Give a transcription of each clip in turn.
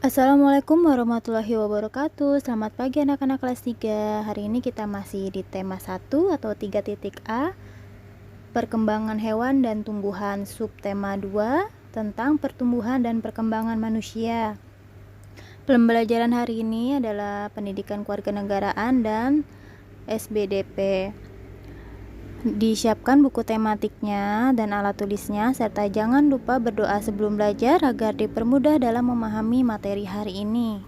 Assalamualaikum warahmatullahi wabarakatuh. Selamat pagi anak-anak kelas 3. Hari ini kita masih di tema 1 atau 3.A, perkembangan hewan dan tumbuhan, subtema 2 tentang pertumbuhan dan perkembangan manusia. Pembelajaran hari ini adalah pendidikan kewarganegaraan dan SBDP. Disiapkan buku tematiknya dan alat tulisnya, serta jangan lupa berdoa sebelum belajar agar dipermudah dalam memahami materi hari ini.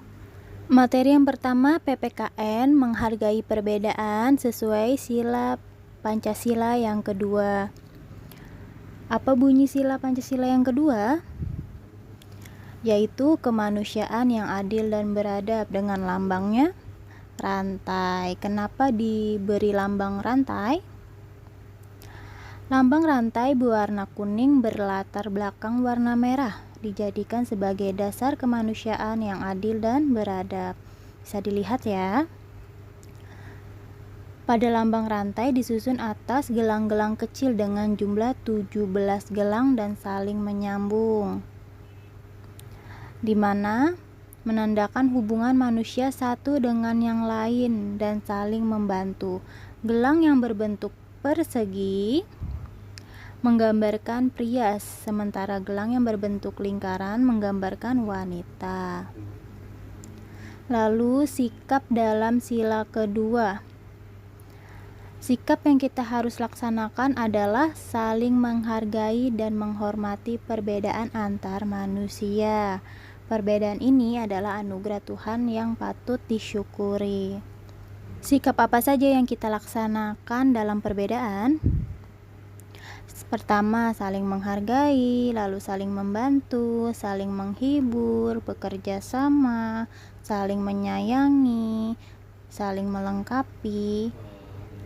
Materi yang pertama, PPKN, menghargai perbedaan sesuai sila Pancasila yang kedua. Apa bunyi sila Pancasila yang kedua? Yaitu kemanusiaan yang adil dan beradab, dengan lambangnya rantai. Kenapa diberi lambang rantai? Lambang rantai berwarna kuning berlatar belakang warna merah dijadikan sebagai dasar kemanusiaan yang adil dan beradab. Bisa dilihat ya. Pada lambang rantai disusun atas gelang-gelang kecil dengan jumlah 17 gelang dan saling menyambung, di mana menandakan hubungan manusia satu dengan yang lain dan saling membantu. Gelang yang berbentuk persegi menggambarkan pria, sementara gelang yang berbentuk lingkaran menggambarkan wanita. Lalu sikap dalam sila kedua. Sikap yang kita harus laksanakan adalah saling menghargai dan menghormati perbedaan antar manusia. Perbedaan ini adalah anugerah Tuhan yang patut disyukuri. Sikap apa saja yang kita laksanakan dalam perbedaan? Pertama, saling menghargai, lalu saling membantu, saling menghibur, bekerja sama, saling menyayangi, saling melengkapi.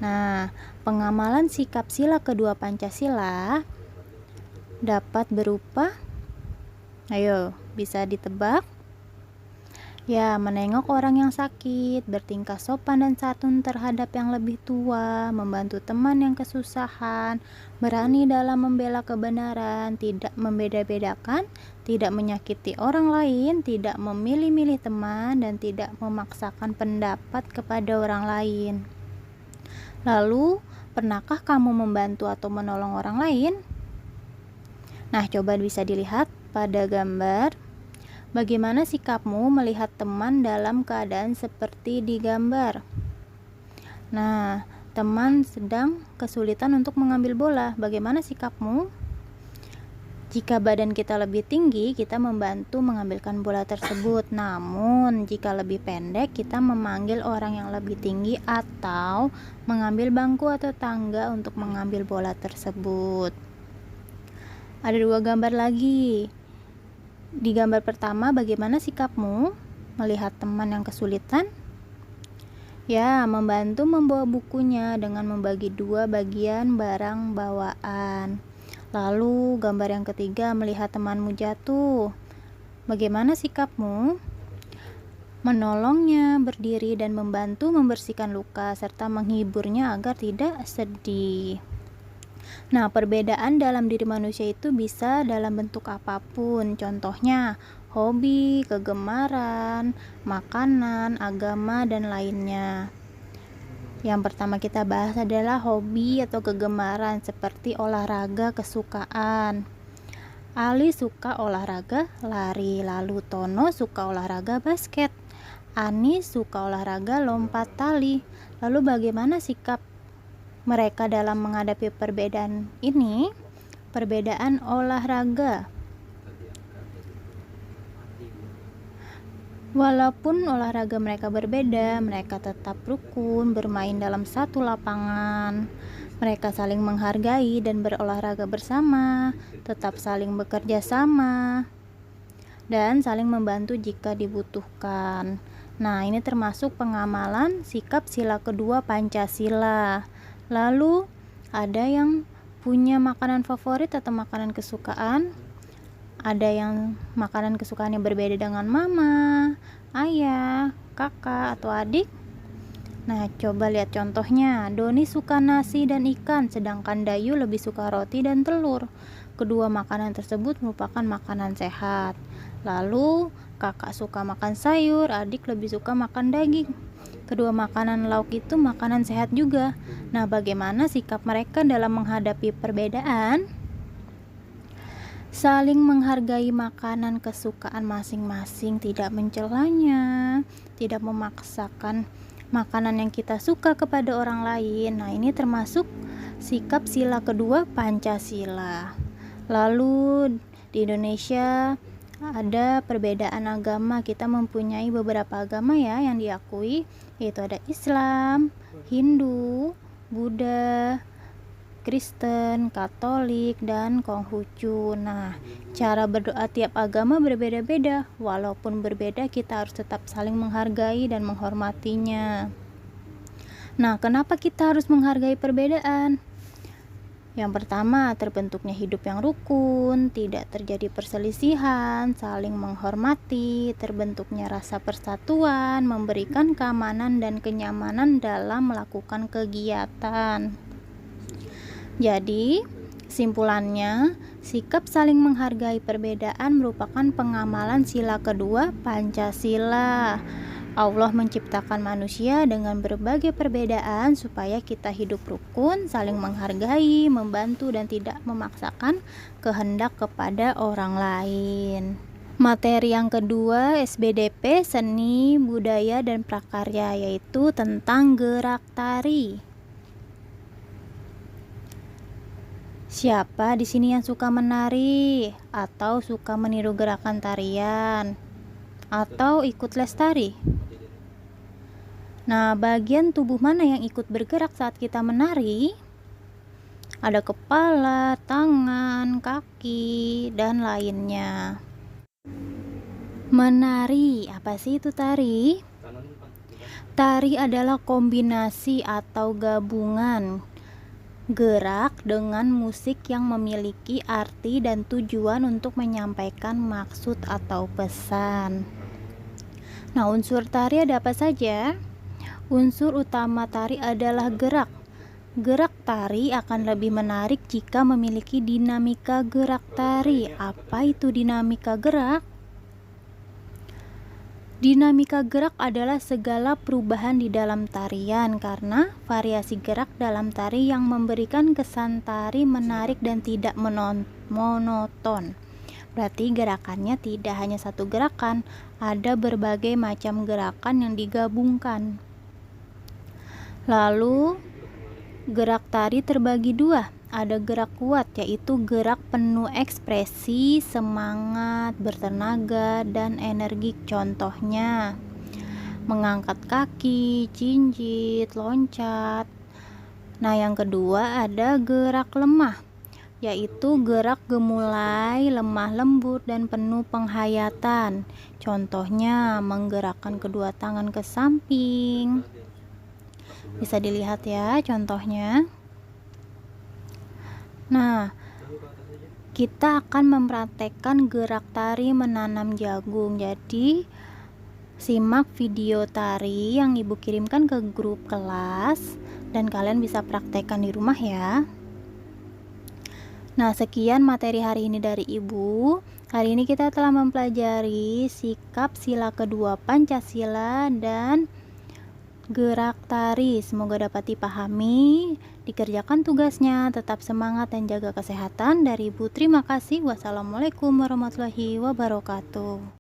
Nah, pengamalan sikap sila kedua Pancasila dapat berupa, ayo, bisa ditebak? Ya, menengok orang yang sakit, bertingkah sopan dan santun terhadap yang lebih tua, membantu teman yang kesusahan, berani dalam membela kebenaran, tidak membeda-bedakan, tidak menyakiti orang lain, tidak memilih-milih teman, dan tidak memaksakan pendapat kepada orang lain. Lalu, pernahkah kamu membantu atau menolong orang lain? Nah, coba bisa dilihat pada gambar. Bagaimana sikapmu melihat teman dalam keadaan seperti di gambar? Nah, teman sedang kesulitan untuk mengambil bola. Bagaimana sikapmu? Jika badan kita lebih tinggi, kita membantu mengambilkan bola tersebut. Namun, jika lebih pendek, kita memanggil orang yang lebih tinggi atau mengambil bangku atau tangga untuk mengambil bola tersebut. Ada dua gambar lagi. Di gambar pertama, bagaimana sikapmu melihat teman yang kesulitan? Ya, membantu membawa bukunya dengan membagi dua bagian barang bawaan. Lalu, gambar yang ketiga, melihat temanmu jatuh. Bagaimana sikapmu? Menolongnya, berdiri dan membantu membersihkan luka, serta menghiburnya agar tidak sedih. Nah, perbedaan dalam diri manusia itu bisa dalam bentuk apapun. Contohnya, hobi, kegemaran, makanan, agama, dan lainnya. Yang pertama kita bahas adalah hobi atau kegemaran, seperti olahraga kesukaan. Ali suka olahraga lari, lalu Tono suka olahraga basket. Ani suka olahraga lompat tali. Lalu bagaimana sikap mereka dalam menghadapi perbedaan ini? Perbedaan olahraga. Walaupun olahraga mereka berbeda, mereka tetap rukun, bermain dalam satu lapangan. Mereka saling menghargai dan berolahraga bersama, tetap saling bekerja sama, dan saling membantu jika dibutuhkan. Nah, ini termasuk pengamalan sikap sila kedua Pancasila. Lalu, ada yang punya makanan favorit atau makanan kesukaan? Ada yang makanan kesukaannya berbeda dengan mama, ayah, kakak, atau adik? Nah, coba lihat contohnya. Doni suka nasi dan ikan, sedangkan Dayu lebih suka roti dan telur. Kedua makanan tersebut merupakan makanan sehat. Lalu Kakak suka makan sayur, adik lebih suka makan daging. Kedua makanan lauk itu makanan sehat juga. Nah, bagaimana sikap mereka dalam menghadapi perbedaan? Saling menghargai makanan kesukaan masing-masing, tidak mencelanya, tidak memaksakan makanan yang kita suka kepada orang lain. Nah, ini termasuk sikap sila kedua Pancasila. Lalu di Indonesia ada perbedaan agama. Kita mempunyai beberapa agama ya yang diakui, yaitu ada Islam, Hindu, Buddha, Kristen, Katolik, dan Konghucu. Nah, cara berdoa tiap agama berbeda-beda. Walaupun berbeda, kita harus tetap saling menghargai dan menghormatinya. Nah, kenapa kita harus menghargai perbedaan? Yang pertama, terbentuknya hidup yang rukun, tidak terjadi perselisihan, saling menghormati, terbentuknya rasa persatuan, memberikan keamanan dan kenyamanan dalam melakukan kegiatan. Jadi, kesimpulannya, sikap saling menghargai perbedaan merupakan pengamalan sila kedua Pancasila. Allah menciptakan manusia dengan berbagai perbedaan supaya kita hidup rukun, saling menghargai, membantu, dan tidak memaksakan kehendak kepada orang lain. Materi yang kedua, SBDP, Seni, Budaya, dan Prakarya, yaitu tentang gerak tari. Siapa di sini yang suka menari atau suka meniru gerakan tarian atau ikut les tari? Nah, bagian tubuh mana yang ikut bergerak saat kita menari? Ada kepala, tangan, kaki, dan lainnya. Menari, apa sih itu tari? Tari adalah kombinasi atau gabungan gerak dengan musik yang memiliki arti dan tujuan untuk menyampaikan maksud atau pesan. Nah, unsur tari ada apa saja? Unsur utama tari adalah gerak. Gerak tari akan lebih menarik jika memiliki dinamika gerak tari. Apa itu dinamika gerak? Dinamika gerak adalah segala perubahan di dalam tarian karena variasi gerak dalam tari yang memberikan kesan tari menarik dan tidak monoton. Berarti gerakannya tidak hanya satu gerakan, ada berbagai macam gerakan yang digabungkan. Lalu gerak tari terbagi dua. Ada gerak kuat, yaitu gerak penuh ekspresi, semangat, bertenaga, dan energi. Contohnya mengangkat kaki, jinjit, loncat. Nah, yang kedua ada gerak lemah, yaitu gerak gemulai, lemah lembut, dan penuh penghayatan. Contohnya menggerakkan kedua tangan ke samping. Bisa dilihat ya contohnya. Nah, kita akan mempraktekkan gerak tari menanam jagung. Jadi, simak video tari yang Ibu kirimkan ke grup kelas dan kalian bisa praktekkan di rumah ya. Nah, sekian materi hari ini dari Ibu. Hari ini kita telah mempelajari sikap sila kedua Pancasila dan gerak tari. Semoga dapat dipahami, dikerjakan tugasnya, tetap semangat dan jaga kesehatan. Dari Ibu, terima kasih. Wassalamualaikum warahmatullahi wabarakatuh.